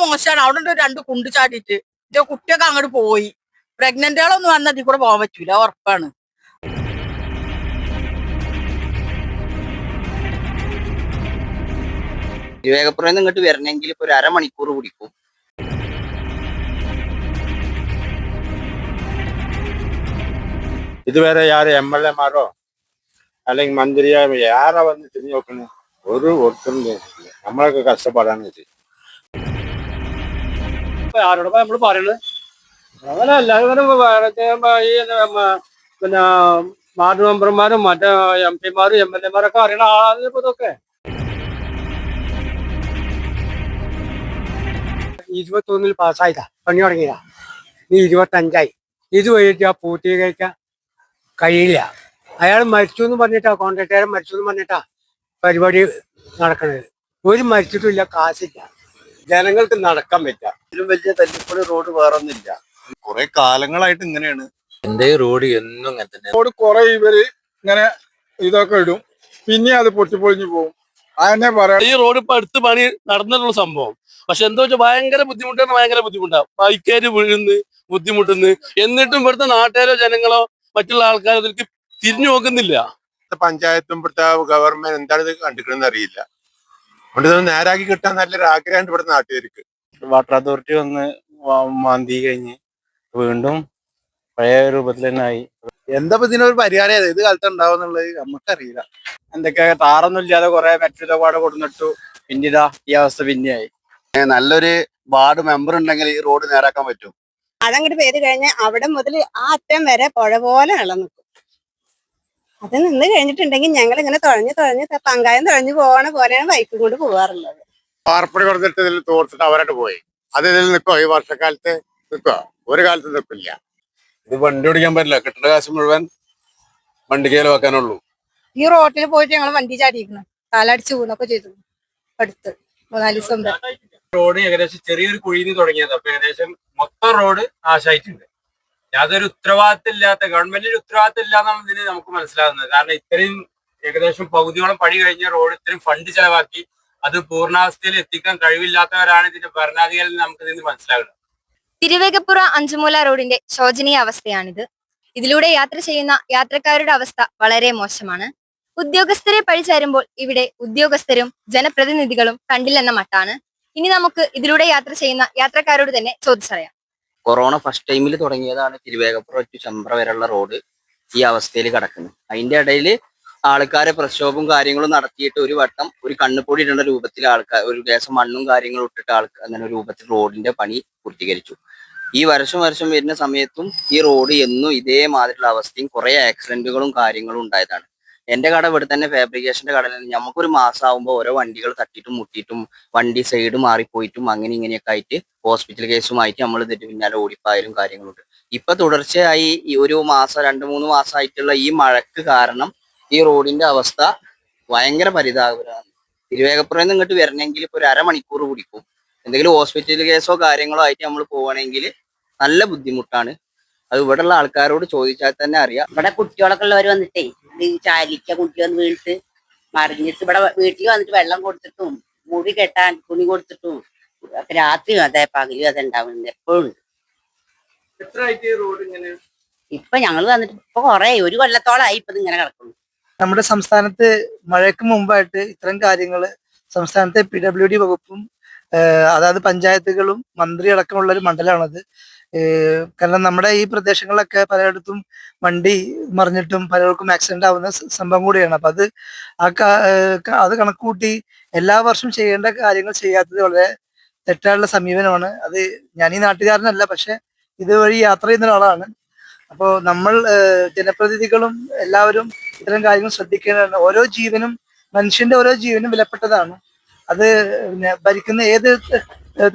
മോശമാണ്. അവിടെ ഉണ്ട് 2 കുണ്ട് ചാടിയിട്ട് എന്റെ കുട്ടിയൊക്കെ അങ്ങോട്ട് പോയി. പ്രഗ്നന്റുകളൊന്നും വന്നാൽ അതിൽ കൂടെ പോകാൻ പറ്റൂല, ഉറപ്പാണ്. വിവേകപ്പുറം ഇങ്ങോട്ട് വരണമെങ്കിൽ ഇപ്പൊ ഒരു അരമണിക്കൂർ പിടിക്കും. ഇതുവരെ ആരും MLA-മാരോ അല്ലെങ്കിൽ മന്ത്രിയോ ആരാ വന്ന് തിരിഞ്ഞു നോക്കുന്നു? ഒട്ടും നമ്മളൊക്കെ കഷ്ടപ്പാടാണ് ഇത്. ആരോടൊപ്പം നമ്മൾ പറയുന്നത് അങ്ങനെ എല്ലാവരും പിന്നെ വാർഡ് മെമ്പർമാരും മറ്റേ MP-മാരും MLA-മാരൊക്കെ അറിയണ ആളാണ് ഇപ്പൊ ഇതൊക്കെ. 21 പാസ്സായതാ, പണി തുടങ്ങിയതാ. ഇനി 25ആയി. ഇത് വഴിയിട്ട് ആ പൂർത്തീകരിക്കാൻ കഴിയില്ല. അയാൾ മരിച്ചു എന്ന് പറഞ്ഞിട്ടാ, കോൺട്രാക്ടർ മരിച്ചു എന്ന് പറഞ്ഞിട്ടാ പരിപാടി നടക്കുന്നത്. ഒരു മരിച്ചിട്ടില്ല, കാശില്ല. ജനങ്ങൾക്ക് നടക്കാൻ പറ്റുക. ഇതിലും വലിയ തല്ലിപ്പൊളി റോഡ് വേറൊന്നുമില്ല. കുറെ കാലങ്ങളായിട്ട് ഇങ്ങനെയാണ്. എന്റെ റോഡ് എന്നും അങ്ങനെ തന്നെ. റോഡ് കുറെ ഇവര് ഇങ്ങനെ ഇതൊക്കെ ഇടും, പിന്നെ അത് പൊട്ടിപ്പൊളിഞ്ഞു പോകും. അതന്നെ പറയാം. ഈ റോഡ് ഇപ്പൊ അടുത്ത് പണി നടന്നിട്ടുള്ള സംഭവം. പക്ഷെ എന്താ വെച്ചാൽ ഭയങ്കര ബുദ്ധിമുട്ടാണ്, ഭയങ്കര ബുദ്ധിമുട്ടാണ്. ബൈക്കാര് വീഴുന്ന്, ബുദ്ധിമുട്ടുന്ന്. എന്നിട്ടും ഇവിടുത്തെ നാട്ടുകാരോ ജനങ്ങളോ മറ്റുള്ള ആൾക്കാരോ ഇതിലേക്ക് തിരിഞ്ഞു നോക്കുന്നില്ല. പഞ്ചായത്തും ഇവിടുത്തെ ഗവൺമെന്റ് എന്താണ് ഇത് കണ്ടിക്കണമെന്ന് അറിയില്ല. അതുകൊണ്ട് ഇതൊന്ന് നേരാക്കി കിട്ടാൻ നല്ലൊരു ആഗ്രഹമുണ്ട് ഇവിടുത്തെ നാട്ടുകാർക്ക്. വാട്ടർ അതോറിറ്റി വന്ന് മാന്തി കഴിഞ്ഞ് വീണ്ടും പഴയ രൂപത്തിൽ തന്നെ ആയി. എന്താ ഇതിനൊരു പരിഹാരം ഏത് കാലത്ത് ഉണ്ടാവും എന്നുള്ളത് നമുക്കറിയില്ല. എന്തൊക്കെ താറൊന്നും ഇല്ലാതെ കുറെ മെറ്റലൊക്കെ കൊടുന്നിട്ടു, പിന്നിതാ ഈ അവസ്ഥ പിന്നെയായി. നല്ലൊരു വാർഡ് മെമ്പർ ഉണ്ടെങ്കിൽ ഈ റോഡ് നേരാക്കാൻ പറ്റും. അതങ്ങോട്ട് പെയ്ത് കഴിഞ്ഞാൽ അവിടെ മുതൽ ആ അറ്റം വരെ പുഴ പോലെ വെള്ളം നിൽക്കും. അത് നിന്ന് കഴിഞ്ഞിട്ടുണ്ടെങ്കിൽ ഞങ്ങൾ ഇങ്ങനെ തുഴഞ്ഞ് പങ്കായം തുഴഞ്ഞു പോകണ പോലെയാണ് ബൈക്കും കൊണ്ട് പോകാറുള്ളത്. പാർപ്പടി കൊടുത്തിട്ട് ഇതിൽ തോർത്തിട്ട് അവരായിട്ട് പോയി. അത് ഇതിൽ നിൽക്കോ? ഈ വർഷക്കാലത്ത് നിൽക്കോ? ഒരു കാലത്ത് നിൽക്കില്ല. ഇത് വണ്ടി ഓടിക്കാൻ പറ്റില്ല. കിട്ടുന്ന കാശ് മുഴുവൻ വണ്ടിക്കയിൽ വെക്കാനുള്ളൂ. ഈ റോട്ടിൽ പോയിട്ട് ഞങ്ങൾ വണ്ടി ചാടിയിരിക്കണം, കാലടിച്ച് വീണൊക്കെ ചെയ്തു. അടുത്ത് 4 ദിവസം റോഡ് ഏകദേശം ചെറിയൊരു കുഴിന്ന് തുടങ്ങിയത്. അപ്പൊ ഏകദേശം മൊത്തം റോഡ് നാശമായിട്ടുണ്ട്. യാതൊരു ഉത്തരവാദിത്തം ഇല്ലാത്ത, ഗവൺമെന്റിന് ഉത്തരവാദിത്തം ഇല്ലാന്നാണ് ഇതിന് നമുക്ക് മനസ്സിലാകുന്നത്. കാരണം ഇത്രയും ഏകദേശം പകുതിയോളം പണി കഴിഞ്ഞ റോഡ് ഇത്രയും ഫണ്ട് ചെലവാക്കി അത് പൂർണ്ണാവസ്ഥയിൽ എത്തിക്കാൻ കഴിവില്ലാത്തവരാണ് ഇതിന്റെ ഭരണാധികാരികൾ നമുക്ക് ഇതിന് മനസ്സിലാകുന്നത്. തിരുവേഗപ്പുറ അഞ്ചുമൂല റോഡിന്റെ ശോചനീയ അവസ്ഥയാണിത്. ഇതിലൂടെ യാത്ര ചെയ്യുന്ന യാത്രക്കാരുടെ അവസ്ഥ വളരെ മോശമാണ്. ഉദ്യോഗസ്ഥരെ പഴിചാരുമ്പോൾ ഇവിടെ ഉദ്യോഗസ്ഥരും ജനപ്രതിനിധികളും കണ്ടില്ലെന്ന മട്ടാണ്. ഇനി നമുക്ക് ഇതിലൂടെ യാത്ര ചെയ്യുന്ന യാത്രക്കാരോട് തന്നെ ചോദിച്ചറിയാം. കൊറോണ ഫസ്റ്റ് ടൈമിൽ തുടങ്ങിയതാണ് തിരുവേഗപ്പുറം ടു ചെമ്പ്ര വരെയുള്ള റോഡ് ഈ അവസ്ഥയിൽ കിടക്കുന്നത്. അതിന്റെ ഇടയിൽ ആൾക്കാരെ പ്രക്ഷോഭവും കാര്യങ്ങളും നടത്തിയിട്ട് ഒരു വട്ടം ഒരു കണ്ണുപൊടി ഇടേണ്ട രൂപത്തിൽ ആൾക്കാർ ഒരു ദേശം മണ്ണും കാര്യങ്ങളും ഇട്ടിട്ട് അങ്ങനെ രൂപത്തിൽ റോഡിന്റെ പണി പൂർത്തീകരിച്ചു. ഈ വർഷം വരുന്ന സമയത്തും ഈ റോഡ് എന്നും ഇതേമാതിരിയുള്ള അവസ്ഥയും കുറെ ആക്സിഡന്റുകളും കാര്യങ്ങളും ഉണ്ടായതാണ്. എന്റെ കട ഇവിടെ തന്നെ ഫാബ്രിക്കേഷന്റെ കടയിൽ നമുക്കൊരു മാസം ആകുമ്പോൾ ഓരോ വണ്ടികൾ തട്ടിയിട്ടും മുട്ടിയിട്ടും വണ്ടി സൈഡ് മാറിപ്പോയിട്ടും അങ്ങനെ ഇങ്ങനെയൊക്കെ ആയിട്ട് ഹോസ്പിറ്റൽ കേസുമായിട്ട് നമ്മൾ ഇതിന്റെ പിന്നാലെ ഓടിപ്പായാലും കാര്യങ്ങളുണ്ട്. ഇപ്പൊ തുടർച്ചയായി ഈ ഒരു മാസം 2-3 മാസമായിട്ടുള്ള ഈ മഴക്ക് കാരണം ഈ റോഡിന്റെ അവസ്ഥ ഭയങ്കര പരിതാപകരമാണ്. തിരുവേഗപ്പുറം നിന്ന് ഇങ്ങോട്ട് വരണമെങ്കിൽ ഇപ്പൊ ഒരു അരമണിക്കൂർ പിടിക്കും. എന്തെങ്കിലും ഹോസ്പിറ്റൽ കേസോ കാര്യങ്ങളോ ആയിട്ട് നമ്മൾ പോവുകയാണെങ്കിൽ നല്ല ബുദ്ധിമുട്ടാണ്. അത് ഇവിടെയുള്ള ആൾക്കാരോട് ചോദിച്ചാൽ തന്നെ അറിയാം. ഇവിടെ കുട്ടികളൊക്കെ ഉള്ളവർ വന്നിട്ടേ ചാലിക്ക കുട്ടി വന്ന് വീണിട്ട് മറിഞ്ഞിട്ട് ഇവിടെ വീട്ടിൽ വന്നിട്ട് വെള്ളം കൊടുത്തിട്ടും മുടി കെട്ടാൻ തുണി കൊടുത്തിട്ടും ഒക്കെ രാത്രിയും അതെ പകലും അതെ ഉണ്ടാവുന്നുണ്ട്, എപ്പോഴും ഉണ്ട്. ഇപ്പൊ ഞങ്ങൾ വന്നിട്ട് ഇപ്പൊ കൊറേ 1 കൊല്ലത്തോളായി ഇപ്പൊ ഇങ്ങനെ കിടക്കുന്നു. നമ്മുടെ സംസ്ഥാനത്ത് മഴയ്ക്ക് മുമ്പായിട്ട് ഇത്തരം കാര്യങ്ങൾ സംസ്ഥാനത്തെ PWD വകുപ്പും അതായത് പഞ്ചായത്തുകളും മന്ത്രി അടക്കമുള്ള ഒരു മണ്ഡലമാണത്. കാരണം നമ്മുടെ ഈ പ്രദേശങ്ങളിലൊക്കെ പലയിടത്തും വണ്ടി മറിഞ്ഞിട്ടും പലർക്കും ആക്സിഡന്റ് ആവുന്ന സംഭവം കൂടിയാണ്. അപ്പൊ അത് കണക്കുകൂട്ടി എല്ലാ വർഷവും ചെയ്യേണ്ട കാര്യങ്ങൾ ചെയ്യാത്തത് വളരെ തെറ്റായുള്ള സമീപനമാണ്. അത് ഞാൻ ഈ നാട്ടുകാരനല്ല, പക്ഷെ ഇതുവഴി യാത്ര ചെയ്യുന്ന ഒരാളാണ്. അപ്പോൾ നമ്മൾ ജനപ്രതിനിധികളും എല്ലാവരും ഇത്തരം കാര്യങ്ങൾ ശ്രദ്ധിക്കേണ്ടതാണ്. മനുഷ്യന്റെ ഓരോ ജീവനും വിലപ്പെട്ടതാണ്. അത് ഭരിക്കുന്ന ഏത്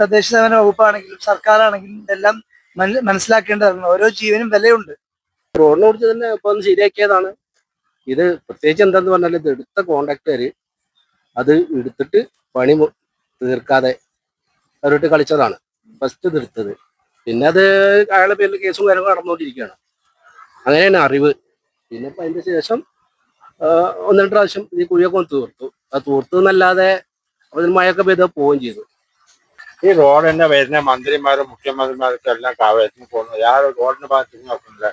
തദ്ദേശ സ്വയംഭരണ വകുപ്പാണെങ്കിലും സർക്കാരാണെങ്കിലും ഇതെല്ലാം മനസ്സിലാക്കേണ്ടതാണ്. ഓരോ ജീവനും വിലയുണ്ട്. റോഡിനെ കുറിച്ച് തന്നെ ഇപ്പൊ ഒന്ന് ശരിയാക്കിയതാണ്. ഇത് പ്രത്യേകിച്ച് എന്താന്ന് പറഞ്ഞാൽ ഇത് എടുത്ത കോൺട്രാക്ടര് അത് എടുത്തിട്ട് പണി തീർക്കാതെ അവരോട്ട് കളിച്ചതാണ് ഫസ്റ്റ് ഇത് എടുത്തത്. പിന്നെ അത് അയാളുടെ പേരിൽ കേസും കാര്യങ്ങളും നടന്നുകൊണ്ടിരിക്കുകയാണ്. അങ്ങനെയാണ് അറിവ്. പിന്നെ ഇപ്പൊ അതിന്റെ ശേഷം 1-2 പ്രാവശ്യം ഈ കുഴിയൊക്കെ ഒന്ന് തീർത്തു. അത് തീർത്തു എന്നല്ലാതെ അതിന് മഴയൊക്കെ പെയ്ത് പോവുകയും ചെയ്തു. ഈ റോഡ് തന്നെ വരുന്ന മന്ത്രിമാരും മുഖ്യമന്ത്രിമാർക്കും എല്ലാം കാവലത്തിന് പോകുന്നു. യാതൊരു റോഡിന്റെ ഭാഗത്ത് തിരിഞ്ഞു നോക്കുന്നില്ല.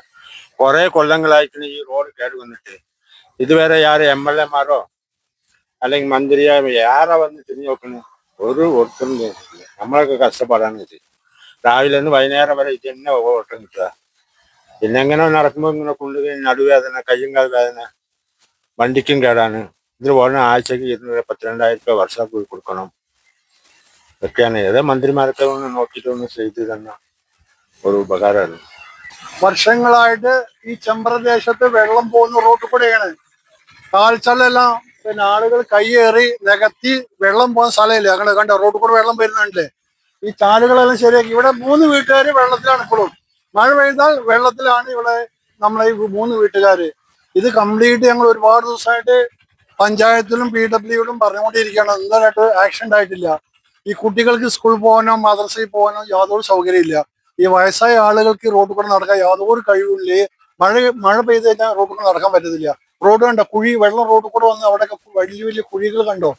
കുറെ കൊല്ലങ്ങളായിട്ട് ഈ റോഡ് കേട് വന്നിട്ട് ഇതുവരെ ആരും MLA മാരോ അല്ലെങ്കിൽ മന്ത്രിയോ ആരാ വന്ന് തിരിഞ്ഞു നോക്കുന്നത്? ഒരുത്തരും ചെയ്യുന്നില്ല. നമ്മളൊക്കെ കഷ്ടപ്പാടാണ് ഇത്. രാവിലെ നിന്ന് വൈകുന്നേരം വരെ ഇത് തന്നെ ഓട്ടം കിട്ടുക. പിന്നെ എങ്ങനെ നടക്കുമ്പോൾ ഇങ്ങനെ കൊണ്ടുപോയി നടുവേദന, കയ്യും കാൽ വേദന, വണ്ടിക്കും കേടാണ്. ഇതിന് പോകണ ആഴ്ചക്ക് 200-12,000 രൂപ വർഷം പോയി കൊടുക്കണം. ഇതൊക്കെയാണ് ഏതോ മന്ത്രിമാരൊക്കെ ഒന്ന് നോക്കിയിട്ട് ഒന്ന് ചെയ്ത് തന്ന ഒരു ഉപകാരമാണ്. വർഷങ്ങളായിട്ട് ഈ ചെമ്പ്രദേശത്ത് വെള്ളം പോകുന്ന റോഡ് കൂടെയാണ്. കാൽച്ചലെല്ലാം പിന്നെ ആളുകൾ കയ്യേറി നികത്തി വെള്ളം പോകുന്ന സ്ഥലമില്ല. ഞങ്ങൾ കണ്ട റോഡ് കൂടെ വെള്ളം വരുന്നുണ്ടല്ലേ. ഈ ചാലുകളെല്ലാം ശരിയാക്കി. ഇവിടെ 3 വീട്ടുകാർ വെള്ളത്തിലാണ് ഇപ്പോഴും. മഴ പെയ്താൽ വെള്ളത്തിലാണ് ഇവിടെ നമ്മളെ ഈ 3 വീട്ടുകാര്. ഇത് കംപ്ലീറ്റ് ഞങ്ങൾ ഒരുപാട് ദിവസമായിട്ട് പഞ്ചായത്തിലും PWDയും പറഞ്ഞുകൊണ്ടിരിക്കുകയാണ്. എന്തായിട്ട് ആക്ഷൻ ഉണ്ടായിട്ടില്ല. ഈ കുട്ടികൾക്ക് സ്കൂളിൽ പോകാനോ മദ്രസയിൽ പോകാനോ യാതൊരു സൗകര്യമില്ല. ഈ വയസ്സായ ആളുകൾക്ക് റോഡ് കൂടെ നടക്കാൻ യാതൊരു കഴിവില്ല. മഴ പെയ്ത് കഴിഞ്ഞാൽ റോഡ് കൂടെ നടക്കാൻ പറ്റത്തില്ല. റോഡ് കണ്ടോ, കുഴി, വെള്ളം റോഡ് കൂടെ വന്ന് അവിടെയൊക്കെ വലിയ വലിയ കുഴികൾ കണ്ടോ.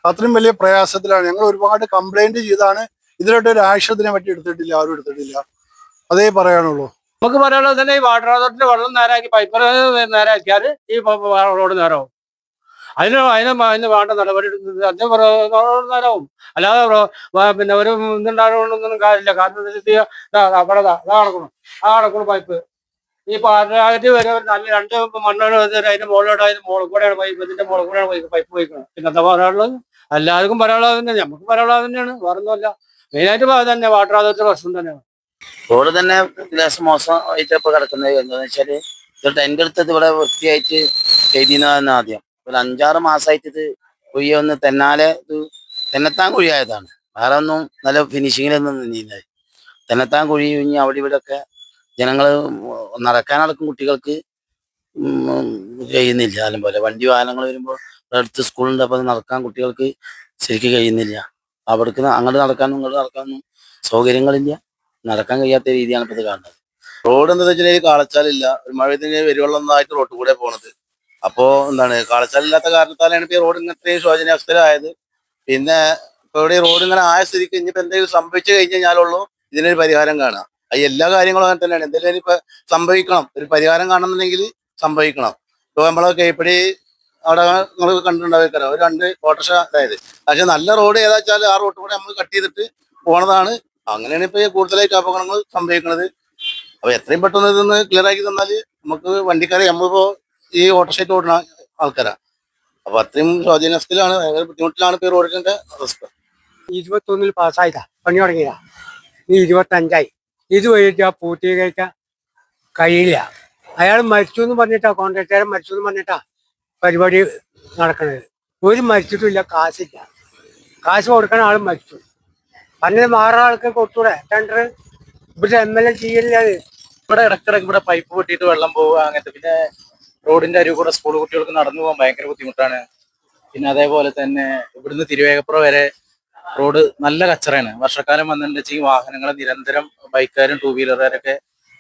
അത്രയും വലിയ പ്രയാസത്തിലാണ്. ഞങ്ങൾ ഒരുപാട് കംപ്ലൈന്റ് ചെയ്താണ്. ഇതിലോട്ട് ഒരു ആക്ഷത്തിനെ പറ്റി എടുത്തിട്ടില്ല, ആരും എടുത്തിട്ടില്ല. അതേ പറയാനുള്ളൂ. നമുക്ക് പറയാനുള്ളത് തന്നെ ഈ വാട്ടർ അതോറിറ്റിന്റെ വെള്ളം നേരാക്കി പൈപ്പ് നേരാക്കിയാൽ ഈ റോഡ് നേരവും. അതിന് വേണ്ട നടപടി അദ്ദേഹം നേരവും. അല്ലാതെ പിന്നെ ഒരു ഇതുണ്ടാകൊണ്ടൊന്നും കാര്യമില്ല. കാരണം അവിടെ നടക്കണം പൈപ്പ്. ഈ പാലായിട്ട് വരെ നല്ല 2 മണ്ണോട് അതിന്റെ മുകളിലോട്ട് അതിന്റെ മുകളിൽ കൂടെയാണ് പൈപ്പ്, ഇതിന്റെ മുകളിൽ കൂടെയാണ് പൈപ്പ് പോയിക്കുന്നത്. പിന്നെ എന്താ പറയാനുള്ളത്? എല്ലാവർക്കും പറയാനുള്ളത് തന്നെ, നമുക്ക് പറയാനുള്ളത് തന്നെയാണ്, വേറൊന്നുമല്ല. മെയിനായിട്ട് തന്നെ വാട്ടർ അതോറിറ്റി പ്രശ്നം തന്നെയാണ്. റോഡ് തന്നെ മോശമായിട്ട് ഇപ്പൊ കിടക്കുന്നത് എന്താണെന്ന് വെച്ചാല് ഇത് എന്റെ അടുത്തത് ഇവിടെ വൃത്തിയായിട്ട് ചെയ്തിരുന്നതാണ് ആദ്യം. ഒരു 5-6 മാസമായിട്ട് ഇത് കുഴി ഒന്ന് തെന്നത്താൻ കുഴിയായതാണ്. വേറെ ഒന്നും നല്ല ഫിനിഷിങ്ങിലൊന്നും നിന്നിരുന്നത്. തെന്നത്താൻ കുഴി കുഞ്ഞ് അവിടെ ഇവിടെ ഒക്കെ ജനങ്ങൾ നടക്കും കുട്ടികൾക്ക് കഴിയുന്നില്ല. അതുപോലെ വണ്ടി വാഹനങ്ങൾ വരുമ്പോൾ അടുത്ത് സ്കൂളുണ്ട്, അപ്പൊ നടക്കാൻ കുട്ടികൾക്ക് ശരിക്കും കഴിയുന്നില്ല. അവിടേക്ക് അങ്ങോട്ട് നടക്കാനും ഇങ്ങോട്ട് നടക്കാനും സൗകര്യങ്ങളില്ല. നടക്കാൻ കഴിയാത്ത രീതിയാണ് ഇപ്പൊ ഇത് കാണുന്നത്. റോഡ് എന്താ വെച്ചാൽ കാളച്ചാലില്ല. ഒരു മഴ വരുവെള്ളമായിട്ട് റോഡ് കൂടെ പോണത്. അപ്പോ എന്താണ്, കാളച്ചാലില്ലാത്ത കാരണത്താലാണ് ഇപ്പൊ ഈ റോഡ് ഇങ്ങനത്തെ ശോചനീയാവസ്ഥയിലായത്. പിന്നെ ഇപ്പൊ ഇവിടെ ഈ റോഡ് ഇങ്ങനെ ആയ സ്ഥിതിക്ക് ഇനിയിപ്പോ എന്തെങ്കിലും സംഭവിച്ചു കഴിഞ്ഞാലുള്ളൂ ഇതിനൊരു പരിഹാരം കാണാം. അത് എല്ലാ കാര്യങ്ങളും അങ്ങനെ തന്നെയാണ്. എന്തെങ്കിലും ഇപ്പൊ സംഭവിക്കണം, ഒരു പരിഹാരം കാണുന്നുണ്ടെങ്കിൽ സംഭവിക്കണം. ഇപ്പൊ നമ്മളെ കേപ്പടി അവിടെ നമ്മൾ കണ്ടിട്ടുണ്ടാവും, ഒരു 2 ഓട്ടോറിക്ഷ അതായത്. പക്ഷെ നല്ല റോഡ് ഏതാ വെച്ചാൽ ആ റോഡ് കൂടെ നമ്മൾ കട്ട് ചെയ്തിട്ട് പോണതാണ്. അങ്ങനെയാണ് ഇപ്പൊ കൂടുതലായിട്ട് അപകടങ്ങൾ സംഭവിക്കുന്നത്. അപ്പൊ എത്രയും പെട്ടെന്ന് ഇതൊന്ന് ക്ലിയർ ആക്കി തന്നാല് നമുക്ക് വണ്ടിക്കാരെ, നമ്മളിപ്പോ ഈ ഓട്ടോറിക്ഷ ഓടുന്ന ആൾക്കാരാ. അപ്പൊ അത്രയും ശോചനീയാവസ്ഥയിലാണ്, ഭയങ്കര ബുദ്ധിമുട്ടിലാണ് ഇപ്പൊ ഈ റോഡിന്റെ അവസ്ഥ. 21 പാസ്സായതാ, പണി തുടങ്ങിയതാ. ഈ 25ആയി. ഇത് വഴിയിട്ട് പൂർത്തീകരിക്കാൻ കഴിയില്ല. അയാൾ മരിച്ചു എന്ന് പറഞ്ഞിട്ടാ, കോൺട്രാക്ടർ മരിച്ചു എന്ന് പറഞ്ഞിട്ടാ പരിപാടി നടക്കുന്നത്. ഒരു മരിച്ചിട്ടില്ല, കാശില്ല. കാശ് കൊടുക്കണ ആൾ മരിച്ചു. പറഞ്ഞത് മാറുന്ന ആൾക്ക് കൊടുത്തൂടെ ടെൻഡർ? ഇവിടെ MLA ചെയ്യില്ല. ഇവിടെ ഇടക്കിടക്ക് ഇവിടെ പൈപ്പ് പൊട്ടിയിട്ട് വെള്ളം പോവുക അങ്ങനത്തെ. പിന്നെ റോഡിന്റെ അരികെ കൂടെ സ്കൂൾ കുട്ടികൾക്ക് നടന്നു പോകാൻ ഭയങ്കര ബുദ്ധിമുട്ടാണ്. പിന്നെ അതേപോലെ തന്നെ ഇവിടുന്ന് തിരുവേഗപ്പുറം വരെ റോഡ് നല്ല കച്ചറയാണ്. വർഷക്കാലം വന്നിട്ടുണ്ടെങ്കിൽ വാഹനങ്ങൾ നിരന്തരം ബൈക്കുകാരും 2 വീലറുകാരൊക്കെ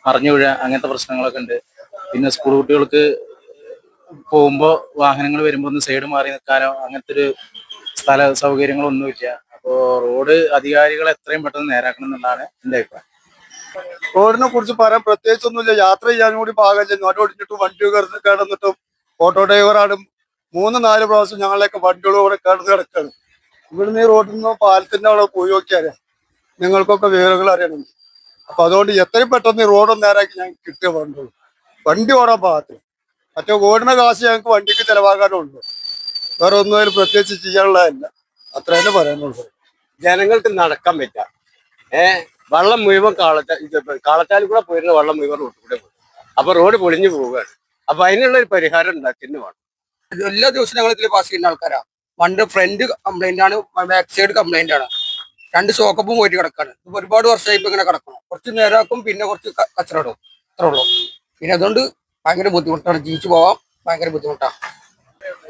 മറിഞ്ഞു വീഴുക, അങ്ങനത്തെ പ്രശ്നങ്ങളൊക്കെ ഉണ്ട്. പിന്നെ സ്കൂൾ കുട്ടികൾക്ക് പോകുമ്പോൾ വാഹനങ്ങൾ വരുമ്പോൾ ഒന്ന് സൈഡ് മാറി നിൽക്കാനോ അങ്ങനത്തെ ഒരു സ്ഥല സൗകര്യങ്ങളൊന്നുമില്ല. അപ്പോൾ റോഡ് അധികാരികൾ എത്രയും പെട്ടെന്ന് നേരാക്കണം എന്നുള്ളതാണ് എൻ്റെ അഭിപ്രായം. റോഡിനെ കുറിച്ച് പറയാൻ പ്രത്യേകിച്ചൊന്നുമില്ല. യാത്ര ചെയ്യാനും കൂടി പാകമില്ല. നോട്ടോടിച്ചിട്ടും വണ്ടി കിടന്നിട്ടും ഓട്ടോ ഡ്രൈവറാണ് 3-4 പ്രാവശ്യം ഞങ്ങളെയൊക്കെ വണ്ടികളും ഇവിടെ കിടന്ന് കിടക്കാണ്. ഇവിടുന്ന് ഈ റോഡിൽ നിന്ന് പാലത്തിന്റെ അവിടെ പോയി നോക്കിയാലേ നിങ്ങൾക്കൊക്കെ വിവരങ്ങൾ അറിയണം. അപ്പൊ അതുകൊണ്ട് എത്രയും പെട്ടെന്ന് ഈ റോഡ് നേരാക്കി ഞങ്ങൾക്ക് കിട്ടിയ വേണ്ടുള്ളൂ. വണ്ടി ഓടാൻ പാകത്തിന്. മറ്റേ ഓടുന്ന കാശ് ഞങ്ങൾക്ക് വണ്ടിക്ക് ചെലവാക്കാനുള്ളൂ. വേറെ ഒന്നും അതിൽ പ്രത്യേകിച്ച് ചെയ്യാനുള്ളതല്ല. അത്ര തന്നെ പറയാനുള്ളൂ. ജനങ്ങൾക്ക് നടക്കാൻ പറ്റാം. വെള്ളം മുഴുവൻ കാളച്ചാലിൽ കൂടെ പോയിരുന്ന വെള്ളം മുഴുവൻ റോഡ് കൂടെ പോയി. അപ്പൊ റോഡ് പൊളിഞ്ഞു പോവുകയാണ്. അപ്പൊ അതിനുള്ള ഒരു പരിഹാരം ഉണ്ടാക്കിന് വേണം. എല്ലാ ദിവസവും ഞങ്ങൾ ഇതിൽ പാസ് ചെയ്യുന്ന ആൾക്കാരാ. വണ്ടി ഫ്രണ്ട് കംപ്ലൈന്റ് ആണ്, ബാക്ക് സൈഡ് കംപ്ലൈന്റ് ആണ്. 2 ഷോക്കപ്പും പോയിട്ട് കിടക്കാണ്. ഇപ്പൊ ഒരുപാട് വർഷമായി ഇപ്പൊ ഇങ്ങനെ കിടക്കണം. കുറച്ച് നേരാക്കും, പിന്നെ കുറച്ച് കച്ചറ ഇടും, അത്രേ ഉള്ളൂ. പിന്നെ അതുകൊണ്ട് ഭയങ്കര ബുദ്ധിമുട്ടാണ്, ജീവിച്ചു പോവാൻ ഭയങ്കര ബുദ്ധിമുട്ടാണ്.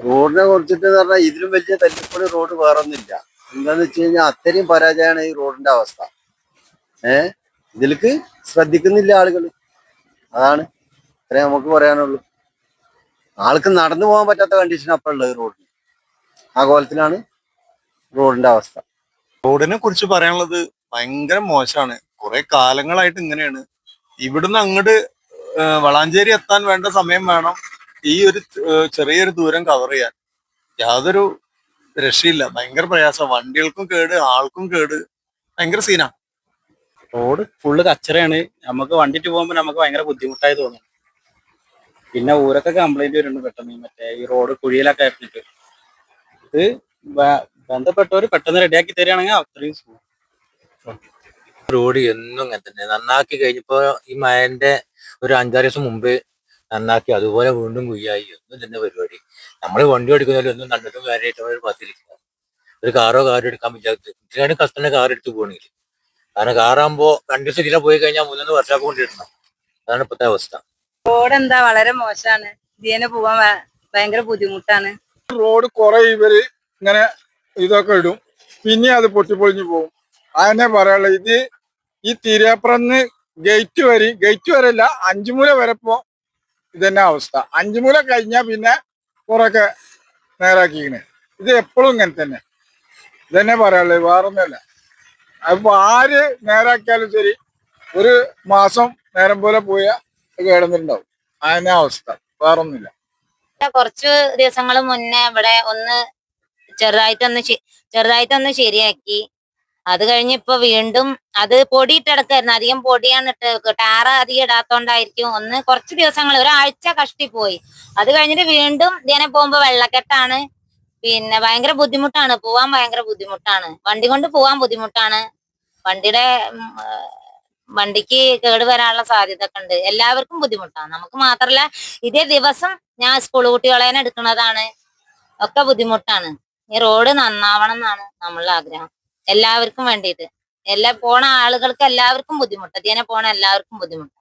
റോഡിനെ കുറിച്ചിട്ട് പറഞ്ഞാൽ ഇതിലും വലിയ തല്ലിപ്പൊളി റോഡ് വേറൊന്നുമില്ല. എന്താന്ന് വെച്ച് കഴിഞ്ഞാൽ അത്രയും പരാജയമാണ് ഈ റോഡിന്റെ അവസ്ഥ. ഇതിലേക്ക് ശ്രദ്ധിക്കുന്നില്ല ആളുകൾ. അതാണ് അത്രേ നമുക്ക് പറയാനുള്ളൂ. ആൾക്ക് നടന്നു പോകാൻ പറ്റാത്ത കണ്ടീഷൻ അപ്പം ഉള്ളത് റോഡിന്. ആ കോലത്തിലാണ് റോഡിന്റെ അവസ്ഥ. റോഡിനെ കുറിച്ച് പറയാനുള്ളത് ഭയങ്കര മോശമാണ്. കുറെ കാലങ്ങളായിട്ട് ഇങ്ങനെയാണ്. ഇവിടുന്ന് അങ്ങോട്ട് വളാഞ്ചേരി എത്താൻ വേണ്ട സമയം വേണം ഈ ഒരു ചെറിയൊരു ദൂരം കവർ ചെയ്യാൻ. യാതൊരു രക്ഷയില്ല. ഭയങ്കര പ്രയാസം. വണ്ടികൾക്കും കേട്, ആൾക്കും കേട്. ഭയങ്കര സീനാ. Road full കച്ചറയാണ്. നമുക്ക് വണ്ടിട്ട് പോകുമ്പോൾ നമുക്ക് ഭയങ്കര ബുദ്ധിമുട്ടായി തോന്നും. പിന്നെ ഊരൊക്കെ കംപ്ലൈന്റ് വരുന്നുണ്ട് പെട്ടെന്ന്, മറ്റേ ഈ റോഡ് കുഴിയിലൊക്കെ ആക്കിയിട്ട്. ഇത് ബന്ധപ്പെട്ടവർ പെട്ടെന്ന് റെഡിയാക്കി തരികയാണെങ്കിൽ അത്രയും സുഖം. റോഡ് എന്നും അങ്ങനെ തന്നെ. നന്നാക്കി കഴിഞ്ഞപ്പോ ഈ മഴന്റെ ഒരു 5-6 ദിവസം മുമ്പ് നന്നാക്കി, അതുപോലെ വീണ്ടും കുയ്യായി. ഒന്നും തന്നെ പരിപാടി. നമ്മൾ വണ്ടി ഓടിക്കുന്നതിൽ ഒന്നും കണ്ടിട്ടും കാര്യമായിട്ട് ഒരു പത്തിരിക്കുക. ഒരു കാറോ എടുക്കാൻ പറ്റാത്ത ഇതിനാണ് കസ്റ്റമർ കാർ എടുത്ത് പോകണമെങ്കിൽ. കാരണം കാറാകുമ്പോ 2 ദിവസം ഇതിലെ പോയി കഴിഞ്ഞാൽ 3 വർഷമൊക്കെ കൊണ്ടിടണം. അതാണ് ഇപ്പോഴത്തെ അവസ്ഥ. റോഡ് എന്താ വളരെ മോശമാണ്. ഇതിനെ പോവാൻ ഭയങ്കര ബുദ്ധിമുട്ടാണ്. റോഡ് കുറെ ഇവര് ഇങ്ങനെ ഇതൊക്കെ ഇടും, പിന്നെ അത് പൊട്ടിപ്പൊളിഞ്ഞു പോകും. അതിനെ പറയാനുള്ളത്, ഇത് ഈ തിരുവപ്പുറന്ന് ഗേറ്റ് വരെ അല്ല, 5 മൂല വരെ ഇപ്പോ ഇതന്നെ അവസ്ഥ. 5 മൂല കഴിഞ്ഞാൽ പിന്നെ കുറെയൊക്കെ നേരാക്കിക്കണേ. ഇത് എപ്പോഴും ഇങ്ങനെ തന്നെ. ഇതന്നെ പറയാനുള്ളത്, വേറൊന്നുമല്ല. അപ്പൊ ആര് നേരാക്കിയാലും ശരി, ഒരു മാസം നേരം പോലെ പോയാൽ കിടന്നിട്ടുണ്ടാവും. അതിനെ അവസ്ഥ, വേറൊന്നുമില്ല. കുറച്ച് ദിവസങ്ങൾ മുന്നേ ഇവിടെ ചെറുതായിട്ടൊന്ന് ശരിയാക്കി. അത് കഴിഞ്ഞ് ഇപ്പൊ വീണ്ടും അത് പൊടിയിട്ടെടുക്കായിരുന്നു. അധികം പൊടിയാണ് ടാറ അധികം ഇടാത്തോണ്ടായിരിക്കും. കുറച്ച് ദിവസങ്ങൾ, ഒരാഴ്ച കഷ്ടിപ്പോയി. അത് കഴിഞ്ഞിട്ട് വീണ്ടും ഇതിനെ പോകുമ്പോ വെള്ളക്കെട്ടാണ്. പിന്നെ ഭയങ്കര ബുദ്ധിമുട്ടാണ്, പോവാൻ ഭയങ്കര ബുദ്ധിമുട്ടാണ്. വണ്ടി കൊണ്ട് പോവാൻ ബുദ്ധിമുട്ടാണ്. വണ്ടിക്ക് കേട് വരാനുള്ള സാധ്യത ഒക്കെ ഉണ്ട്. എല്ലാവർക്കും ബുദ്ധിമുട്ടാണ്. നമുക്ക് മാത്രല്ല, ഇതേ ദിവസം ഞാൻ സ്കൂൾ കുട്ടികളെ എടുക്കുന്നതാണ്. ഒക്കെ ബുദ്ധിമുട്ടാണ്. ഈ റോഡ് നന്നാവണം എന്നാണ് നമ്മളുടെ ആഗ്രഹം. എല്ലാവർക്കും വേണ്ടിയിട്ട്, പോണ ആളുകൾക്ക് എല്ലാവർക്കും ബുദ്ധിമുട്ട്. ഇതിനെ പോണ എല്ലാവർക്കും ബുദ്ധിമുട്ട്.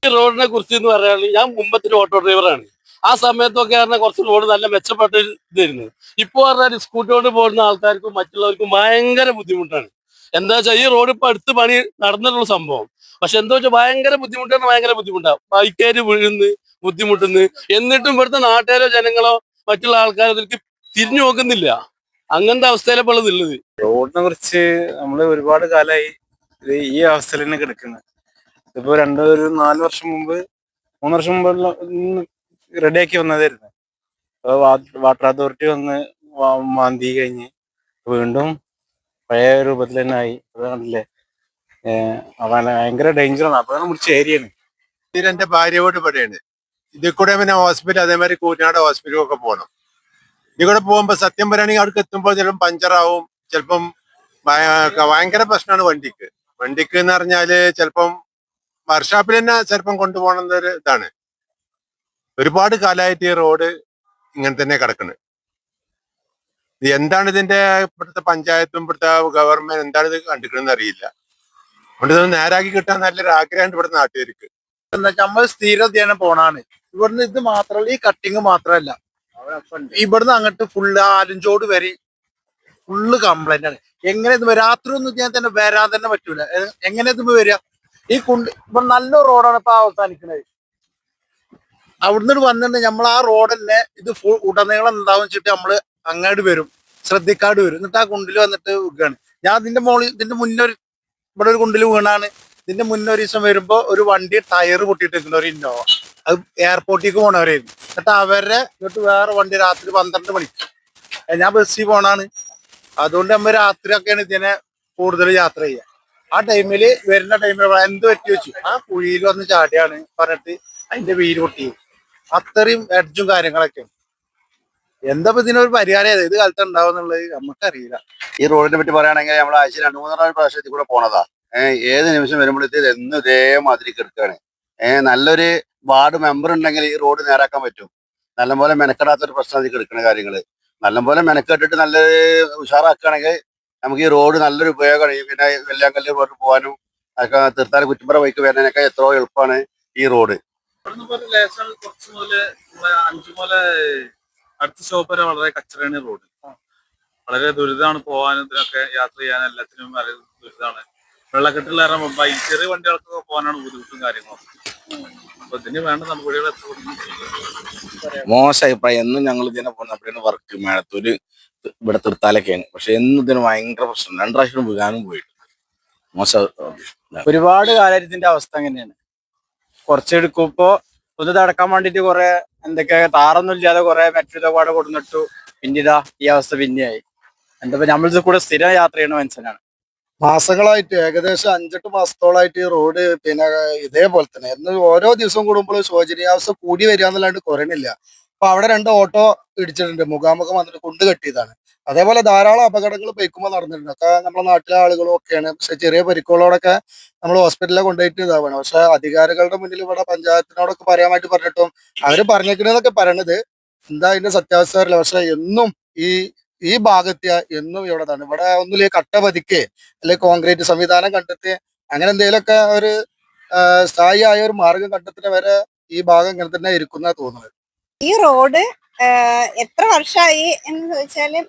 ഈ റോഡിനെ കുറിച്ച് എന്ന് പറയുകയാണെങ്കിൽ, ഞാൻ മുമ്പത്തെ ഓട്ടോ ഡ്രൈവറാണ്. ആ സമയത്തൊക്കെ പറഞ്ഞാൽ കുറച്ച് റോഡ് നല്ല മെച്ചപ്പെട്ട ഇതായിരുന്നു. ഇപ്പൊ പറഞ്ഞാൽ സ്കൂട്ടി കൊണ്ട് പോകുന്ന ആൾക്കാർക്കും മറ്റുള്ളവർക്കും ഭയങ്കര ബുദ്ധിമുട്ടാണ്. എന്താ വെച്ചാൽ ഈ റോഡ് ഇപ്പൊ അടുത്ത് പണി നടന്നിട്ടുള്ള സംഭവം. പക്ഷെ എന്താ വെച്ചാൽ ഭയങ്കര ബുദ്ധിമുട്ടാണ്. ബൈക്കേര് വീഴുന്ന്, ബുദ്ധിമുട്ടുന്ന്. എന്നിട്ടും ഇവിടുത്തെ നാട്ടുകാരോ ജനങ്ങളോ മറ്റുള്ള ആൾക്കാരോ ഇതിലേക്ക് തിരിഞ്ഞു നോക്കുന്നില്ല. അങ്ങനത്തെ അവസ്ഥയിലാണ് ഉള്ളത്. റോഡിനെ കുറിച്ച് നമ്മൾ ഒരുപാട് കാലമായി ഈ അവസ്ഥയിൽ തന്നെ കിടക്കുന്നത്. ഇതിപ്പോ ഒരു 4 വർഷം മുമ്പ് 3 വർഷം മുമ്പുള്ള റെഡിയാക്കി വന്നതായിരുന്നു. വാട്ടർ അതോറിറ്റി വന്ന് മാന്തി കഴിഞ്ഞ് വീണ്ടും പഴയ രൂപത്തിൽ തന്നെ ആയി. അത് കണ്ടില്ലേ, ഭയങ്കര ഡേഞ്ചറാണ്. അപ്പൊ മുറിച്ച ഏരിയയാണ്. എന്റെ ഭാര്യയോട് ഇവിടെയാണ്. ഇതിൽ കൂടെ പിന്നെ ഹോസ്പിറ്റൽ, അതേമാതിരി കൂറ്റനാട് ഹോസ്പിറ്റലൊക്കെ പോകണം. ഇവിടെ പോകുമ്പോ സത്യം പറയുകയാണെങ്കിൽ അവിടേക്ക് എത്തുമ്പോൾ ചിലപ്പം പഞ്ചറാവും. ചിലപ്പം ഭയങ്കര പ്രശ്നമാണ് വണ്ടിക്ക് എന്ന് പറഞ്ഞാല് ചിലപ്പം വർക്ക്ഷോപ്പിൽ തന്നെ ചിലപ്പം കൊണ്ടുപോകണമെന്നൊരു ഇതാണ്. ഒരുപാട് കാലമായിട്ട് ഈ റോഡ് ഇങ്ങനെ തന്നെ കിടക്കുന്നത്. ഇത് എന്താണ് ഇതിന്റെ ഇവിടുത്തെ പഞ്ചായത്തും ഇവിടുത്തെ ഗവൺമെന്റ് എന്താണ് ഇത് കണ്ടിക്കണമെന്ന് അറിയില്ല. അതുകൊണ്ട് ഇതൊന്ന് നേരാക്കി കിട്ടാൻ നല്ലൊരു ആഗ്രഹമുണ്ട് ഇവിടുത്തെ നാട്ടുകാർക്ക്. എന്താ നമ്മൾ സ്ഥിരതയാണ് പോണാണ്. ഇവിടുന്ന് ഇത് മാത്രമല്ല, ഈ കട്ടിങ് മാത്രമല്ല, ഇവിടുന്ന് അങ്ങോട്ട് ഫുള്ള് ആലഞ്ചോട് വരെ ഫുള്ള് കംപ്ലൈന്റ് ആണ്. എങ്ങനെ ഇത് രാത്രി ഒന്നും ഞാൻ തന്നെ വരാൻ തന്നെ പറ്റൂല. എങ്ങനെ ഇത് വരിക? ഈ ഇപ്പൊ നല്ല റോഡാണ് ഇപ്പൊ അവസാനിക്കുന്നത്. അവിടുന്ന് വന്നിട്ട് നമ്മൾ ആ റോഡ് തന്നെ ഇത് ഫുൾ ഉടനീളം എന്താവും വെച്ചിട്ട് നമ്മള് അങ്ങോട്ട് വരും, ശ്രദ്ധിക്കാട് വരും. എന്നിട്ട് ആ കുണ്ടിൽ വന്നിട്ട് വീഴാണ്. ഞാൻ ഇതിന്റെ മുന്നേ ഇവിടെ ഒരു കുണ്ടിൽ വീണാണ്. ഇതിന്റെ മുന്നേ ഒരു ദിവസം വരുമ്പോ ഒരു വണ്ടി ടയർ പൊട്ടിയിട്ട് നിൽക്കുന്ന ഒരു ഇന്നോവ, അത് എയർപോർട്ടിലേക്ക് പോണവരായിരുന്നു. എന്നിട്ട് അവരെ ഇങ്ങോട്ട് വേറെ വണ്ടി രാത്രി 12 മണിക്ക്, ഞാൻ ബസ്സിൽ പോണാണ്. അതുകൊണ്ട് നമ്മൾ രാത്രിയൊക്കെയാണ് ഇതിനെ കൂടുതൽ യാത്ര ചെയ്യുക. ആ ടൈമില് വരുന്ന ടൈമിൽ എന്ത് പറ്റി വെച്ചു, ആ കുഴിയിൽ വന്ന് ചാടിയാണ് പറഞ്ഞിട്ട് അതിന്റെ വീല് പൊട്ടി. അത്രയും എഡ്ജും കാര്യങ്ങളൊക്കെ. എന്താ ഇതിനൊരു പരിഹാരം ഇത് കാലത്ത് ഉണ്ടാവും എന്നുള്ളത് നമുക്കറിയില്ല. ഈ റോഡിനെ പറ്റി പറയുകയാണെങ്കിൽ നമ്മൾ ആഴ്ച 2-3 പ്രാവശ്യത്തിൽ കൂടെ പോണതാ. ഏത് നിമിഷം വരുമ്പോഴത്തേക്ക് എന്നും ഇതേമാതിരി കിടക്കുകയാണ്. നല്ലൊരു വാർഡ് മെമ്പർ ഉണ്ടെങ്കിൽ ഈ റോഡ് നേരാക്കാൻ പറ്റും. നല്ലപോലെ മെനക്കെടാത്തൊരു പ്രശ്നത്തിൽ കിടക്കുന്ന കാര്യങ്ങള് നല്ലപോലെ മെനക്കെട്ടിട്ട് നല്ല ഉഷാറാക്കുകയാണെങ്കിൽ നമുക്ക് ഈ റോഡ് നല്ലൊരു ഉപയോഗമാണ്. പിന്നെ വെള്ളിയാങ്കല്ല് റോഡ് പോകാനും അതൊക്കെ തീർത്താൽ കുറ്റിപ്പുറ ബൈക്ക് വരുന്നതിനൊക്കെ എത്രയോ എളുപ്പമാണ് ഈ റോഡ്. കുറച്ച് മുതല് 5 മുതൽ അടുത്ത സ്റ്റോപ്പ് വരെ വളരെ കച്ചറയാണ് റോഡ്. വളരെ ദുരിതമാണ് പോകാനും ഇതിനൊക്കെ യാത്ര ചെയ്യാനും എല്ലാത്തിനും വളരെ ദുരിതമാണ്. വെള്ളക്കെട്ടുള്ള കാരണം ചെറിയ വണ്ടികൾക്കൊക്കെ പോകാനാണ് ബുദ്ധിമുട്ടും കാര്യങ്ങളും. അപ്പൊ ഇതിന് വേണ്ട നടപടികൾ മോശം അഭിപ്രായം. എന്നും ഞങ്ങൾ ഇതിനെ പോകുന്ന അപ്പോഴാണ് വർക്ക് മേളത്തൊരു ഇവിടെ തീർത്താലൊക്കെയാണ്. പക്ഷെ എന്നും ഇതിന് ഭയങ്കര പ്രശ്നം. 2 പ്രാവശ്യം വീഴാനും പോയിട്ട് മോശം. ഒരുപാട് കാലമായിട്ട് ഇതിന്റെ അവസ്ഥ അങ്ങനെയാണ്. കുറച്ചെടുക്കും ഇപ്പോ ഒന്ന് തടക്കാൻ വേണ്ടിട്ട് കുറെ എന്തൊക്കെ താറൊന്നും ഇല്ലാതെ കുറെ മെറ്റീരിയൽ പാടെ കൊടുന്നിട്ടു. പിന്നെ ഇതാ ഈ അവസ്ഥ പിന്നെയായി. എന്താ നമ്മളിത് കൂടെ സ്ഥിരം യാത്ര ചെയ്യുന്ന മനുഷ്യനാണ്. മാസങ്ങളായിട്ട് ഏകദേശം 5-8 മാസത്തോളായിട്ട് ഈ റോഡ് പിന്നെ ഇതേപോലെ തന്നെ എന്ന് ഓരോ ദിവസം കൂടുമ്പോൾ ശോചനീയാവസ്ഥ കൂടി വരിക എന്നല്ലാണ്ട് കുറയണില്ല. അപ്പൊ അവിടെ 2 ഓട്ടോ ഇടിച്ചിട്ടുണ്ട്, മുഖാമുഖം വന്നിട്ട് കൊണ്ട് കെട്ടിയതാണ്. അതേപോലെ ധാരാളം അപകടങ്ങൾ ബൈക്കുമ്പോൾ നടന്നിട്ടുണ്ട്. ഒക്കെ നമ്മുടെ നാട്ടിലെ ആളുകളും ഒക്കെയാണ്. പക്ഷെ ചെറിയ പരിക്കുകളോടൊക്കെ നമ്മൾ ഹോസ്പിറ്റലിൽ കൊണ്ടുപോയിട്ട് ഇതാവണം. പക്ഷെ അധികാരികളുടെ മുന്നിൽ ഇവിടെ പഞ്ചായത്തിനോടൊക്കെ പറയാനായിട്ട് പറഞ്ഞിട്ടും അവര് പറഞ്ഞേക്കണെന്നൊക്കെ പറയണത് എന്താ അതിന്റെ സത്യാവസ്ഥ അറിയില്ല. പക്ഷെ എന്നും ഈ ഈ ഭാഗത്ത് എന്നും ഇവിടെതാണ്. ഇവിടെ ഒന്നുമില്ല കട്ട പതിക്ക് അല്ലെങ്കിൽ കോൺക്രീറ്റ് സംവിധാനം കണ്ടെത്തി അങ്ങനെ എന്തെങ്കിലുമൊക്കെ ഒരു സ്ഥായിയായ ഒരു മാർഗം കണ്ടെത്തുന്ന വരെ ഈ ഭാഗം ഇങ്ങനെ തന്നെ ഇരിക്കുന്ന തോന്നുന്നത്. ഈ റോഡ് എത്ര വർഷമായി എന്ന് ചോദിച്ചാല്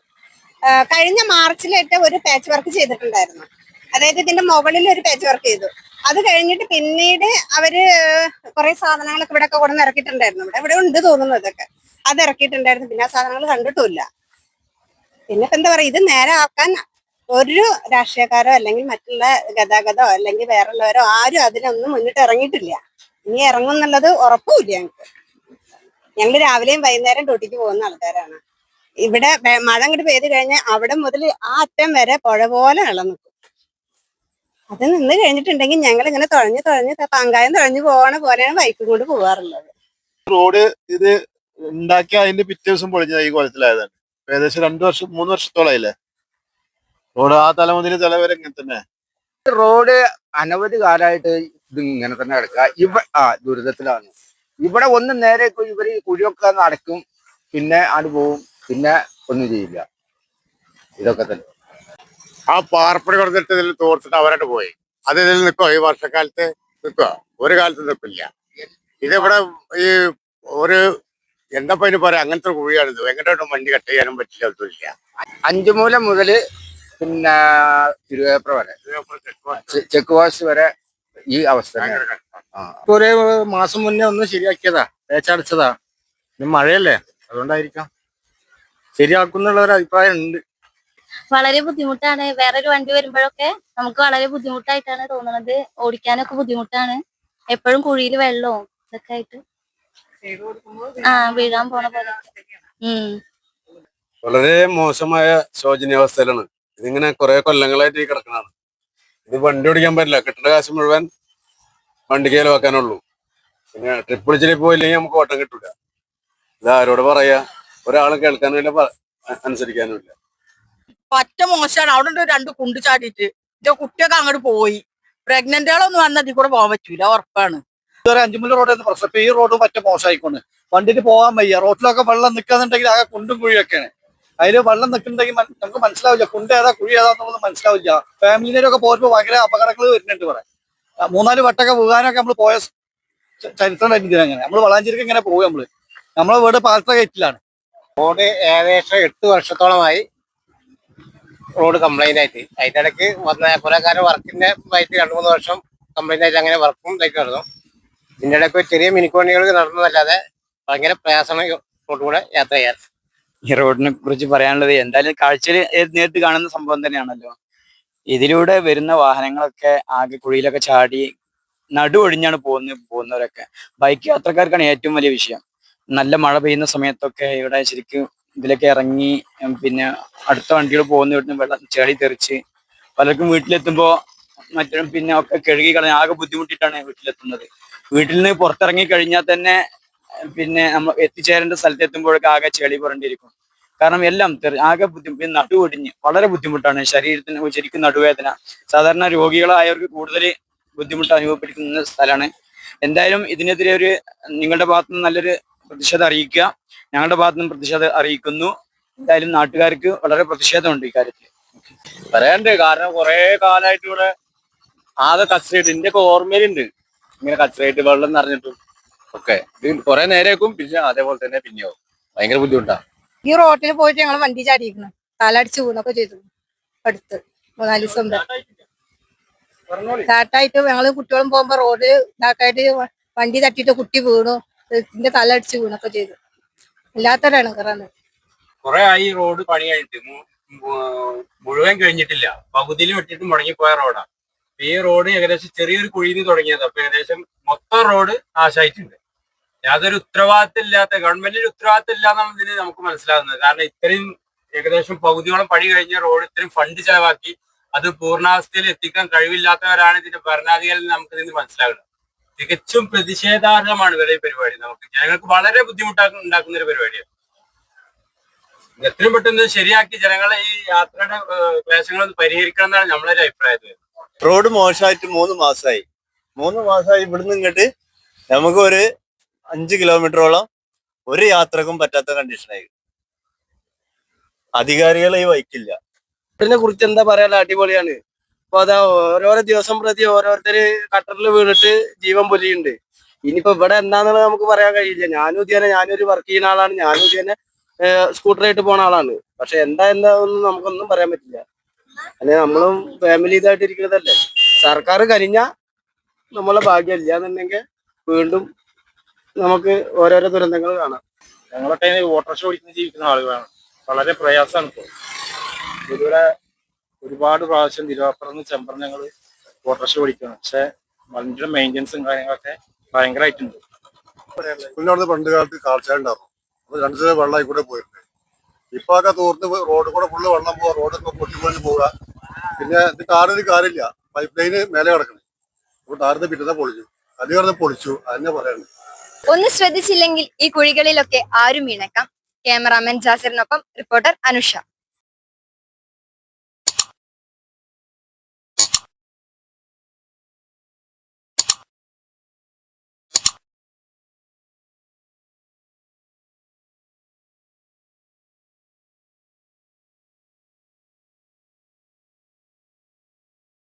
കഴിഞ്ഞ മാർച്ചിലായിട്ട് ഒരു പാച്ച് വർക്ക് ചെയ്തിട്ടുണ്ടായിരുന്നു. അതായത് ഇതിന്റെ മുകളിൽ ഒരു പാച്ച് വർക്ക് ചെയ്തു. അത് കഴിഞ്ഞിട്ട് പിന്നീട് അവര് കുറെ സാധനങ്ങളൊക്കെ ഇവിടെ ഒക്കെ കൊണ്ടുവന്ന് ഇറക്കിയിട്ടുണ്ടായിരുന്നു. ഇവിടെ ഉണ്ട് തോന്നുന്നു ഇതൊക്കെ. അത് ഇറക്കിയിട്ടുണ്ടായിരുന്നു. പിന്നെ ആ സാധനങ്ങൾ കണ്ടിട്ടുമില്ല. പിന്നെ ഇപ്പൊ എന്താ പറയാ, ഇത് നേരെ ആക്കാൻ ഒരു രാഷ്ട്രീയക്കാരോ അല്ലെങ്കിൽ മറ്റുള്ള ഗതാഗതമോ അല്ലെങ്കിൽ വേറുള്ളവരോ ആരും അതിനൊന്നും മുന്നിട്ട് ഇറങ്ങിയിട്ടില്ല. ഇനി ഇറങ്ങും എന്നുള്ളത് ഉറപ്പുമില്ല ഞങ്ങൾക്ക്. ഞങ്ങൾ രാവിലെയും വൈകുന്നേരം ഡ്യൂട്ടിക്ക് പോകുന്ന ആൾക്കാരാണ്. ഇവിടെ മഴ അങ്ങോട്ട് പെയ്ത് കഴിഞ്ഞാൽ അവിടെ മുതൽ ആ അറ്റം വരെ പുഴ പോലെ വെള്ളം നിൽക്കും. അത് നിന്ന് കഴിഞ്ഞിട്ടുണ്ടെങ്കിൽ ഞങ്ങൾ ഇങ്ങനെ തുഴഞ്ഞ് പങ്കായം തുഴഞ്ഞു പോകണ പോലെയാണ് ബൈക്കും കൊണ്ട് പോകാറുള്ളത്. റോഡ് ഇത് ഉണ്ടാക്കി അതിന്റെ പിറ്റേ ദിവസം പൊളിഞ്ഞ ഈ കോലത്തിലായതാണ്. ഏകദേശം 2-3 വർഷത്തോളായില്ലേ റോഡ് ആ തല മുതൽ തല വരെ ഇങ്ങനെ തന്നെ. റോഡ് അനവധി കാലമായിട്ട് ഇത് ഇങ്ങനെ തന്നെ കിടക്കുക. ദുരിതത്തിലാണ്. ഇവിടെ ഒന്ന് നേരെ ഇവര് കുഴിയൊക്കെ അടയ്ക്കും, പിന്നെ അത് പോവും, പിന്നെ ഒന്നും ചെയ്യില്ല. ഇതൊക്കെ തന്നെ. ആ പാർപ്പടി കൊടുത്തിട്ട് ഇതിൽ തോർത്തിട്ട് അവരായിട്ട് പോയി. അത് ഇതിൽ നിൽക്കോ? ഈ വർഷക്കാലത്ത് നിൽക്കോ? ഒരു കാലത്ത് നിൽക്കില്ല. ഇതിവിടെ ഈ ഒരു എന്താ ഇതിന് പറയാ, അങ്ങനത്തെ കുഴിയാണിത്. എങ്ങോട്ടും വണ്ടി കട്ട് ചെയ്യാനും പറ്റില്ല, ഒന്നുമില്ല. 5 മൂലം മുതല് പിന്നെ തിരുവേപ്ര വരെ ചെക്ക് പോസ്റ്റ് വരെ ഈ അവസ്ഥ. ഇപ്പൊ ഒരു മാസം മുന്നേ ഒന്ന് ശരിയാക്കിയതാ, തേച്ചടച്ചതാ. ഇനി മഴയല്ലേ, അതുകൊണ്ടായിരിക്കാം. ശരിയാക്കുന്നുള്ള ഒരു അഭിപ്രായം ഉണ്ട്. വളരെ ബുദ്ധിമുട്ടാണ്. വേറൊരു വണ്ടി വരുമ്പോഴൊക്കെ നമുക്ക് വളരെ ബുദ്ധിമുട്ടായിട്ടാണ് തോന്നുന്നത്. ഓടിക്കാനൊക്കെ ബുദ്ധിമുട്ടാണ്. എപ്പോഴും കുഴിയിൽ വെള്ളവും ഇതൊക്കെ ആയിട്ട് വീഴാൻ പോണ പോലെ. വളരെ മോശമായ ശോചനീയാവസ്ഥയിലാണ്. ഇതിങ്ങനെ കുറെ കൊല്ലങ്ങളായിട്ട് ഈ കിടക്കണാണ്. ഇത് വണ്ടി ഓടിക്കാൻ പറ്റില്ല. കിട്ടുന്ന കാശ് മുഴുവൻ വണ്ടിക്കയിൽ വെക്കാനുള്ളൂ. പിന്നെ ട്രിപ്പ് വിളിച്ചിട്ട് പോയില്ലെങ്കിൽ നമുക്ക് ഓട്ടം കിട്ടൂല. ഇത് ആരോട് പറയാ? ഒരാളും കേൾക്കാനുമില്ല, അനുസരിക്കാനുമില്ല. പറ്റ മോശമാണ്. അവിടെ 2 കുണ്ട് ചാടിയിട്ട് എന്റെ കുട്ടിയൊക്കെ അങ്ങോട്ട് പോയി. പ്രഗ്നന്റുകളൊന്നും വന്ന് അതിൽ കൂടെ പോകാൻ പറ്റൂല, ഉറപ്പാണ്. 5 മൂല റോഡ് പ്രശ്നം. ഇപ്പൊ ഈ റോഡ് പറ്റ മോശമായിക്കൊണ്ട് വണ്ടിക്ക് പോകാൻ വയ്യ. റോഡിലൊക്കെ വെള്ളം നിൽക്കാന്നുണ്ടെങ്കിൽ ആകെ കുണ്ടും കുഴിയൊക്കെയാണ്. അതിൽ വെള്ളം നിൽക്കുന്നുണ്ടെങ്കിൽ നമുക്ക് മനസ്സിലാവില്ല കുണ്ട് ഏതാ കുഴി ഏതാന്നുള്ളത് മനസ്സിലാവില്ല. ഫാമിലിയിലൊക്കെ പോകുമ്പോൾ ഭയങ്കര അപകടങ്ങൾ വരുന്നുണ്ട്. ഇവിടെ 3-4 വട്ടമൊക്കെ വീഴാനൊക്കെ നമ്മൾ പോയ ചരിത്രം അങ്ങനെ. നമ്മൾ വളാഞ്ചേരിക്ക് ഇങ്ങനെ പോകും. നമ്മളെ വീട് പാലത്തെ ഗേറ്റിലാണ്. റോഡ് ഏകദേശം 8 വർഷത്തോളമായി റോഡ് കംപ്ലൈന്റ് ആയിട്ട്. അതിന്റെ ഇടയ്ക്ക് വന്ന കുറെ കാലം വർക്കിന്റെ ആയിട്ട് 2-3 വർഷം കംപ്ലൈന്റ് ആയിട്ട് അങ്ങനെ വർക്കും ഇതായിട്ട് നടന്നു. ഇതിന്റെ ഇടയ്ക്ക് ചെറിയ മിനിക്കോണികൾ നടന്നതല്ലാതെ ഭയങ്കര പ്രയാസമാണ് റോഡ് കൂടെ യാത്ര ചെയ്യാൻ. ഈ റോഡിനെ കുറിച്ച് പറയാനുള്ളത് എന്തായാലും കാഴ്ചയിൽ നേരിട്ട് കാണുന്ന സംഭവം തന്നെയാണല്ലോ. ഇതിലൂടെ വരുന്ന വാഹനങ്ങളൊക്കെ ആകെ കുഴിയിലൊക്കെ ചാടി നടുവൊടിഞ്ഞാണ് പോകുന്നവരൊക്കെ. ബൈക്ക് യാത്രക്കാർക്കാണ് ഏറ്റവും വലിയ വിഷയം. നല്ല മഴ പെയ്യുന്ന സമയത്തൊക്കെ ഇവിടെ ശരിക്കും ഇതിലൊക്കെ ഇറങ്ങി പിന്നെ അടുത്ത വണ്ടികൾ പോകുന്ന വീട്ടിൽ വെള്ളം ചെളി തെറിച്ച് പലർക്കും വീട്ടിലെത്തുമ്പോൾ പിന്നെ ഒക്കെ കഴുകി കളഞ്ഞ് ആകെ ബുദ്ധിമുട്ടിയിട്ടാണ് വീട്ടിലെത്തുന്നത്. വീട്ടിൽ നിന്ന് പുറത്തിറങ്ങി കഴിഞ്ഞാൽ തന്നെ പിന്നെ നമ്മൾ എത്തിച്ചേരേണ്ട സ്ഥലത്ത് എത്തുമ്പോഴൊക്കെ ആകെ ചെളി പുരണ്ടിരിക്കും. കാരണം എല്ലാം ആകെ നടുവൊടിഞ്ഞ് വളരെ ബുദ്ധിമുട്ടാണ്. ശരീരത്തിന് ശരിക്കും നടുവേദന. സാധാരണ രോഗികളായവർക്ക് കൂടുതൽ ബുദ്ധിമുട്ട് അനുഭവപ്പെടുന്ന സ്ഥലമാണ്. എന്തായാലും ഇതിനെതിരെ നിങ്ങളുടെ ഭാഗത്തു നിന്ന് നല്ലൊരു പ്രതിഷേധം അറിയിക്കുക. ഞങ്ങളുടെ ഭാഗത്തു നിന്നും പ്രതിഷേധം അറിയിക്കുന്നു. എന്തായാലും നാട്ടുകാർക്ക് വളരെ പ്രതിഷേധമുണ്ട് ഈ കാര്യത്തിൽ. പറയാനുണ്ട്. കാരണം കുറെ കാലമായിട്ട് ഇവിടെ ആകെ കച്ചറയിട്ട് എന്റെ ഒക്കെ ഓർമ്മയിലുണ്ട്. ഇങ്ങനെ കച്ചറയിട്ട് വെള്ളം നിറഞ്ഞിട്ടും ഒക്കെ ഇത് കുറെ നേരേക്കും പിന്നെ അതേപോലെ തന്നെ പിന്നെയോ ഭയങ്കര ബുദ്ധിമുട്ടാണ്. ഈ റോട്ടിൽ പോയിട്ട് ഞങ്ങൾ വണ്ടി ചാടിയിരിക്കണം, തലടിച്ച് വീണൊക്കെ ചെയ്തു. അടുത്ത് 3-4 ദിവസം ചാട്ടായിട്ട് ഞങ്ങള് കുട്ടികളും പോകുമ്പോ റോഡ് ഇതാക്കായിട്ട് വണ്ടി തട്ടിയിട്ട് കുട്ടി വീണു, ഇതിന്റെ തലടിച്ച് വീണൊക്കെ ചെയ്തു. എല്ലാത്തരാണ് കയറാൻ. കുറെ ആയി റോഡ് പണി കഴിഞ്ഞിട്ട് മുഴുവൻ കഴിഞ്ഞിട്ടില്ല, പകുതിയിൽ വിട്ടിട്ട് മുടങ്ങിപ്പോയ റോഡാണ്. ഈ റോഡ് ഏകദേശം ചെറിയൊരു കുഴിയിൽ നിന്ന് തുടങ്ങിയത്. അപ്പൊ ഏകദേശം മൊത്തം റോഡ് നാശമായിട്ടുണ്ട്. യാതൊരു ഉത്തരവാദിത്തം ഇല്ലാത്ത, ഗവൺമെന്റിന് ഉത്തരവാദിത്തം ഇല്ലാന്നാണ് നമുക്ക് മനസ്സിലാകുന്നത്. കാരണം ഇത്രയും ഏകദേശം പകുതിയോളം പണി കഴിഞ്ഞ റോഡ് ഇത്രയും ഫണ്ട് ചെലവാക്കി അത് പൂർണ്ണാവസ്ഥയിൽ എത്തിക്കാൻ കഴിവില്ലാത്തവരാണ് ഇതിന്റെ ഭരണാധികാരികൾ നമുക്ക് ഇതിന് മനസ്സിലാകുന്നത്. തികച്ചും പ്രതിഷേധാർഹമാണ് ഇവരുടെ ഈ പരിപാടി. നമുക്ക് ജനങ്ങൾക്ക് വളരെ ഉണ്ടാക്കുന്ന ഒരു പരിപാടിയാണ്. എത്രയും പെട്ടെന്ന് ശരിയാക്കി ജനങ്ങളെ ഈ യാത്രയുടെ ക്ലേശങ്ങൾ പരിഹരിക്കണം എന്നാണ് നമ്മളൊരു അഭിപ്രായത്തിൽ. റോഡ് മോശമായിട്ട് 3 മാസമായി. 3 മാസമായി ഇവിടുന്ന് ഇങ്ങോട്ട് നമുക്ക് ഒരു 5 കിലോമീറ്ററോളം ഒരു യാത്രക്കും പറ്റാത്ത കണ്ടീഷനായി. അധികാരികൾ ഈ വഹിക്കില്ല. ഇതിനെ കുറിച്ച് എന്താ പറയാ, അടിപൊളിയാണ്. അപ്പൊ അതാ ഓരോരോ ദിവസം പ്രതി ഓരോരുത്തര് കട്ടറിൽ വീണിട്ട് ജീവൻ പൊലിയുണ്ട്. ഇനിയിപ്പോ ഇവിടെ എന്താണെന്നുള്ളത് നമുക്ക് പറയാൻ കഴിയില്ല. ഞാനൊരു വർക്ക് ചെയ്യുന്ന ആളാണ്. ഞാനും ഇതന്നെ സ്കൂട്ടറായിട്ട് പോണ ആളാണ്. പക്ഷെ എന്താ ഒന്നും നമുക്കൊന്നും പറയാൻ പറ്റില്ല. അല്ലെ നമ്മളും ഫാമിലി ഇതായിട്ട് ഇരിക്കുന്നതല്ലേ. സർക്കാർ കഴിഞ്ഞ നമ്മളെ ഭാഗ്യം ഇല്ലാന്നുണ്ടെങ്കിൽ വീണ്ടും നമുക്ക് ഓരോരോ ദുരന്തങ്ങൾ കാണാം. ഞങ്ങളൊക്കെ ഓട്ടോറിക്ഷ ഓടിക്കുന്ന ജീവിക്കുന്ന ആളുകളാണ്. വളരെ പ്രയാസമാണ് ഇപ്പോൾ. ഇതുവരെ ഒരുപാട് പ്രാവശ്യം തിരുവാപ്പുറന്ന് ചെമ്പറം ഞങ്ങൾ ഓട്ടോറിക്ഷ ഓടിക്കണം. പക്ഷെ വണ്ടിയുടെ മെയിൻ്റെനൻസും കാര്യങ്ങളൊക്കെ ഭയങ്കരമായിട്ടുണ്ട്. സ്കൂളിനടുത്ത് പണ്ട് കാലത്ത് കാഴ്ചയുണ്ടായിരുന്നു. അപ്പൊ 2 ദിവസം വെള്ളം കൂടെ പോയിട്ടുണ്ട്. ഇപ്പൊ ഒക്കെ തൂർന്ന് റോഡ് കൂടെ ഫുള്ള് വെള്ളം പോവുക, റോഡൊക്കെ പൊട്ടിപ്പൊളിഞ്ഞ് പോവുക. പിന്നെ ഇത് ടാറിന് കാര്യമില്ല, പൈപ്പ് ലൈന് മേലെ കിടക്കണം. അപ്പൊ ടാറിന് പിറ്റത്തെ പൊളിച്ചു, അത് കിടന്ന് പൊളിച്ചു. അതന്നെ പറയാനുണ്ട്. ഒന്ന് ശ്രദ്ധിച്ചില്ലെങ്കിൽ ഈ കുഴികളിലൊക്കെ ആരും വീണേക്കാം. ക്യാമറാമാൻ ജാസിറിനൊപ്പം റിപ്പോർട്ടർ അനുഷ.